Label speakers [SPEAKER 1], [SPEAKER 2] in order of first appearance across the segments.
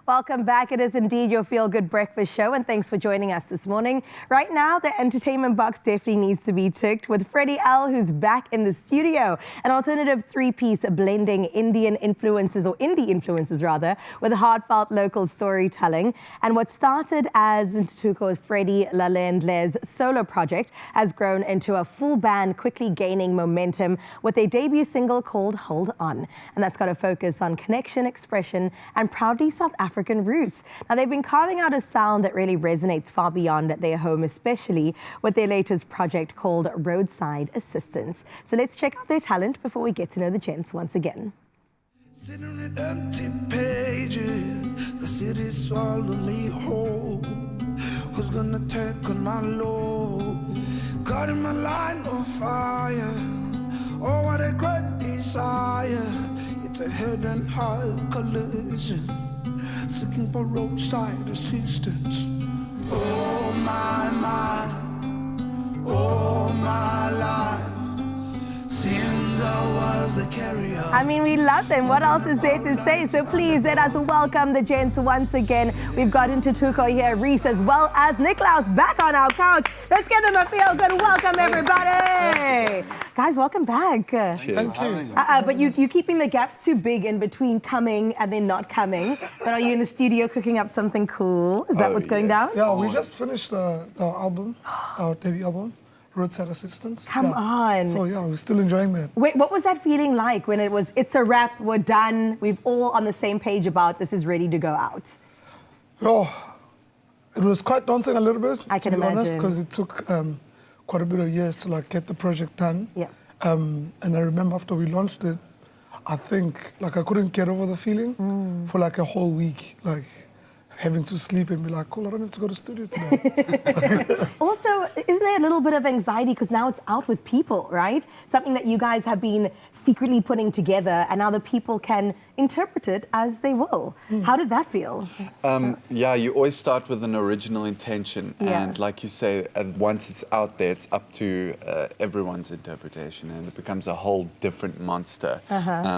[SPEAKER 1] Welcome back. It is indeed your Feel Good Breakfast show, and thanks for joining us this morning. Right now, the entertainment box definitely needs to be ticked with Freddy L, who's back in the studio. An alternative three-piece blending Indian influences, or indie influences rather, with heartfelt local storytelling. And what started as Ntuko Freddy Lalendle's solo project has grown into a full band, quickly gaining momentum with their debut single called Hold On. And that's got a focus on connection, expression, and proudly South African roots. Now, they've been carving out a sound that really resonates far beyond their home, especially with their latest project called Roadside Assistance. So let's check out their talent before we get to know the gents once again.
[SPEAKER 2] Sitting with empty pages, the city swallowed me whole. Who's gonna take on my load? Caught in my line of fire. Oh, what a great desire. It's a head and heart collision, seeking for roadside assistance. Oh my, oh my life, seems I was the carrier.
[SPEAKER 1] I mean, we love them. What else is there to say? So please let us welcome the gents once again. We've got Ntuko here, Reese, as well as Niklaus back on our couch. Let's give them a feel good welcome, everybody. Guys, welcome back.
[SPEAKER 3] Thank you.
[SPEAKER 1] But you keeping the gaps too big in between coming and then not coming. But are you in the studio cooking up something cool? Is that what's going down?
[SPEAKER 3] Yeah, we just finished the album, our debut album, Roadside Assistance.
[SPEAKER 1] Come on.
[SPEAKER 3] So yeah, we're still enjoying that.
[SPEAKER 1] Wait, what was that feeling like when it was, it's a wrap, we're done, we've all on the same page about this is ready to go out?
[SPEAKER 3] Oh, it was quite daunting a little bit,
[SPEAKER 1] I can
[SPEAKER 3] to be honest,
[SPEAKER 1] imagine.
[SPEAKER 3] because it took quite a bit of years to get the project done.
[SPEAKER 1] Yeah.
[SPEAKER 3] And I remember after we launched it, I think I couldn't get over the feeling for a whole week, having to sleep and be like, cool, I don't have to go to the studio today.
[SPEAKER 1] Also, isn't there a little bit of anxiety because now it's out with people, right? Something that you guys have been secretly putting together and now the people can interpret it as they will. How did that feel?
[SPEAKER 4] Yeah, you always start with an original intention.
[SPEAKER 1] Yeah.
[SPEAKER 4] And like you say, once it's out there, it's up to everyone's interpretation and it becomes a whole different monster.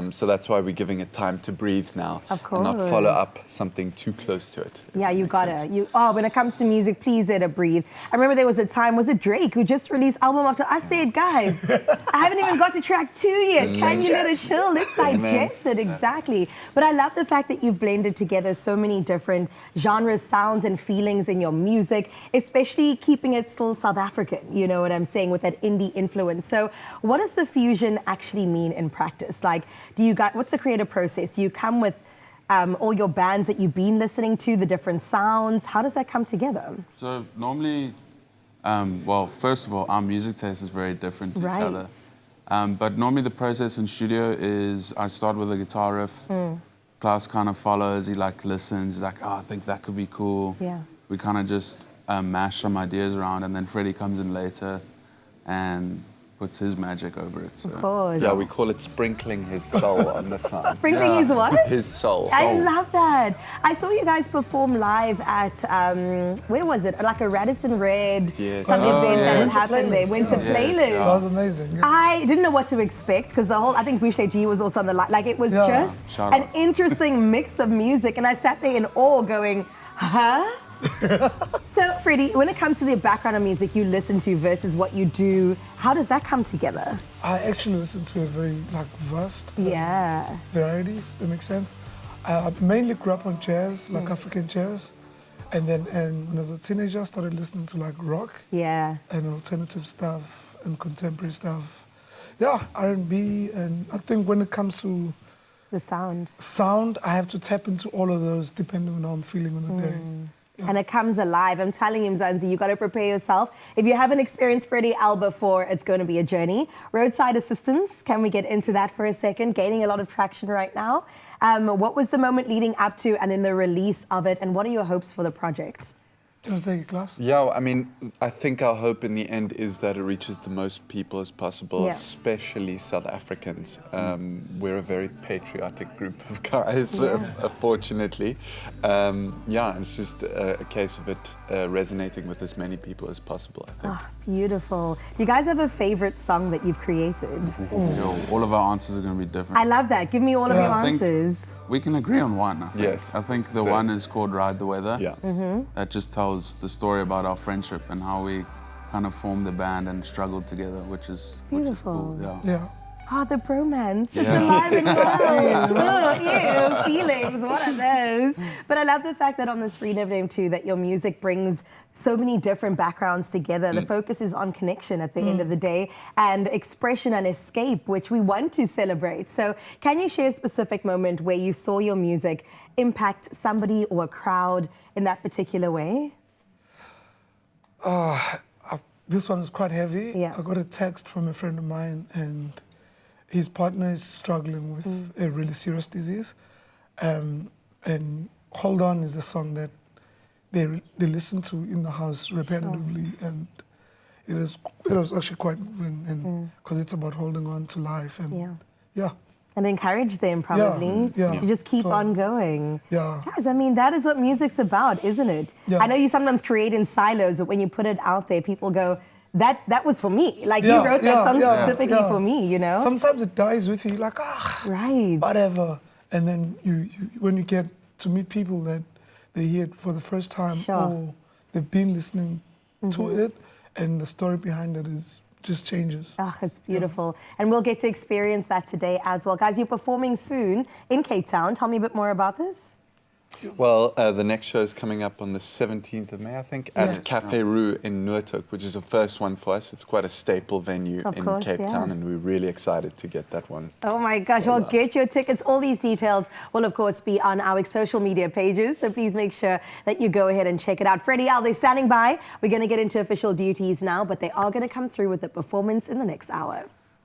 [SPEAKER 4] So that's why we're giving it time to breathe now.
[SPEAKER 1] Of
[SPEAKER 4] And not
[SPEAKER 1] course.
[SPEAKER 4] follow up something too close to it.
[SPEAKER 1] Yeah, you
[SPEAKER 4] Makes
[SPEAKER 1] gotta.
[SPEAKER 4] sense.
[SPEAKER 1] When it comes to music, please let it breathe. I remember there was a time, was it Drake, who just released album after I said, guys, I haven't even got to track 2 yet. Can you let it chill? Let's digest it, exactly. But I love the fact that you've blended together so many different genres, sounds, and feelings in your music, especially keeping it still South African, you know what I'm saying, with that indie influence. So what does the fusion actually mean in practice? What's the creative process? Do you come with all your bands that you've been listening to, the different sounds? How does that come together?
[SPEAKER 5] So normally, well, first of all, our music taste is very different to each other. But normally the process in studio is I start with a guitar riff. Klaus kind of follows, he listens, he's like, oh, I think that could be cool.
[SPEAKER 1] Yeah.
[SPEAKER 5] We kind of just mash some ideas around and then Freddy comes in later and puts his magic over it. So.
[SPEAKER 1] Of course.
[SPEAKER 4] Yeah, we call it sprinkling his soul on the song.
[SPEAKER 1] Sprinkling is what?
[SPEAKER 4] His soul.
[SPEAKER 1] I love that. I saw you guys perform live at, where was it? Like a Radisson Red,
[SPEAKER 4] Yes.
[SPEAKER 1] some event that had
[SPEAKER 3] Winter
[SPEAKER 1] happened there,
[SPEAKER 3] Playlist,
[SPEAKER 1] Winter
[SPEAKER 3] yeah.
[SPEAKER 1] Playlist.
[SPEAKER 3] That was amazing. Yeah.
[SPEAKER 1] I didn't know what to expect because I think Boucher G was also on the line. It was
[SPEAKER 3] Yeah.
[SPEAKER 1] just
[SPEAKER 5] Shout
[SPEAKER 1] an
[SPEAKER 5] out.
[SPEAKER 1] interesting mix of music, and I sat there in awe going, huh? So, Freddy, when it comes to the background of music you listen to versus what you do, how does that come together?
[SPEAKER 3] I actually listen to a very vast
[SPEAKER 1] Yeah.
[SPEAKER 3] variety, if that makes sense. I mainly grew up on jazz, African jazz. And then when I was a teenager, I started listening to rock
[SPEAKER 1] Yeah.
[SPEAKER 3] and alternative stuff and contemporary stuff. Yeah, R&B. And I think when it comes to
[SPEAKER 1] The sound.
[SPEAKER 3] sound, I have to tap into all of those depending on how I'm feeling on the day. Yeah.
[SPEAKER 1] And it comes alive. I'm telling you, Mzansi, you got to prepare yourself. If you haven't experienced Freddy L before, it's going to be a journey. Roadside Assistance, can we get into that for a second? Gaining a lot of traction right now. What was the moment leading up to and then the release of it? And what are your hopes for the project?
[SPEAKER 3] Can I take a class?
[SPEAKER 4] Yeah, I mean, I think our hope in the end is that it reaches the most people as possible,
[SPEAKER 1] Yeah.
[SPEAKER 4] especially South Africans. We're a very patriotic group of guys, fortunately. Yeah, it's just a case of it resonating with as many people as possible, I think.
[SPEAKER 1] Ah, beautiful. Do you guys have a favorite song that you've created?
[SPEAKER 5] All of our answers are going to be different.
[SPEAKER 1] I love that. Give me all of your
[SPEAKER 5] I think
[SPEAKER 1] answers.
[SPEAKER 5] we can agree on one, I think.
[SPEAKER 4] Yes.
[SPEAKER 5] I think the
[SPEAKER 4] So-
[SPEAKER 5] one is called Ride the Weather.
[SPEAKER 4] Yeah.
[SPEAKER 5] That just tells the story about our friendship and how we kind of formed the band and struggled together, which is
[SPEAKER 1] Beautiful.
[SPEAKER 5] cool. Yeah.
[SPEAKER 3] Yeah.
[SPEAKER 1] Oh, the bromance. It's
[SPEAKER 5] Yeah.
[SPEAKER 1] alive and well. Ew, feelings. What are those? But I love the fact that on this Freedom Name too, that your music brings so many different backgrounds together. The focus is on connection at the end of the day and expression and escape, which we want to celebrate. So can you share a specific moment where you saw your music impact somebody or a crowd in that particular way?
[SPEAKER 3] This one is quite heavy.
[SPEAKER 1] Yeah.
[SPEAKER 3] I got a text from a friend of mine, and his partner is struggling with a really serious disease. And Hold On is a song that they listen to in the house repetitively, and it was actually quite moving, and because it's about holding on to life, and yeah.
[SPEAKER 1] And encourage them probably
[SPEAKER 3] yeah.
[SPEAKER 1] to just keep
[SPEAKER 3] So,
[SPEAKER 1] on going.
[SPEAKER 3] yeah.
[SPEAKER 1] Guys, I mean, that is what music's about, isn't it?
[SPEAKER 3] Yeah.
[SPEAKER 1] I know you sometimes create in silos, but when you put it out there, people go, that was for me. Like you
[SPEAKER 3] Yeah,
[SPEAKER 1] wrote that song
[SPEAKER 3] yeah,
[SPEAKER 1] specifically
[SPEAKER 3] yeah.
[SPEAKER 1] for me, you know?
[SPEAKER 3] Sometimes it dies with you, like
[SPEAKER 1] Right.
[SPEAKER 3] whatever, and then you when you get to meet people that they hear it for the first time,
[SPEAKER 1] Sure.
[SPEAKER 3] or they've been listening to it, and the story behind it just changes.
[SPEAKER 1] Oh, it's beautiful. And we'll get to experience that today as well. Guys, you're performing soon in Cape Town. Tell me a bit more about this.
[SPEAKER 4] Well, the next show is coming up on the 17th of May, I think, at
[SPEAKER 3] Yes.
[SPEAKER 4] Café Roo in Noordhoek, which is the first one for us. It's quite a staple venue
[SPEAKER 1] Of
[SPEAKER 4] in
[SPEAKER 1] course,
[SPEAKER 4] Cape
[SPEAKER 1] yeah.
[SPEAKER 4] Town, and we're really excited to get that one.
[SPEAKER 1] Oh my gosh, well, get your tickets. All these details will, of course, be on our social media pages. So please make sure that you go ahead and check it out. Freddy, Al, they're standing by. We're going to get into official duties now, but they are going to come through with the performance in the next hour.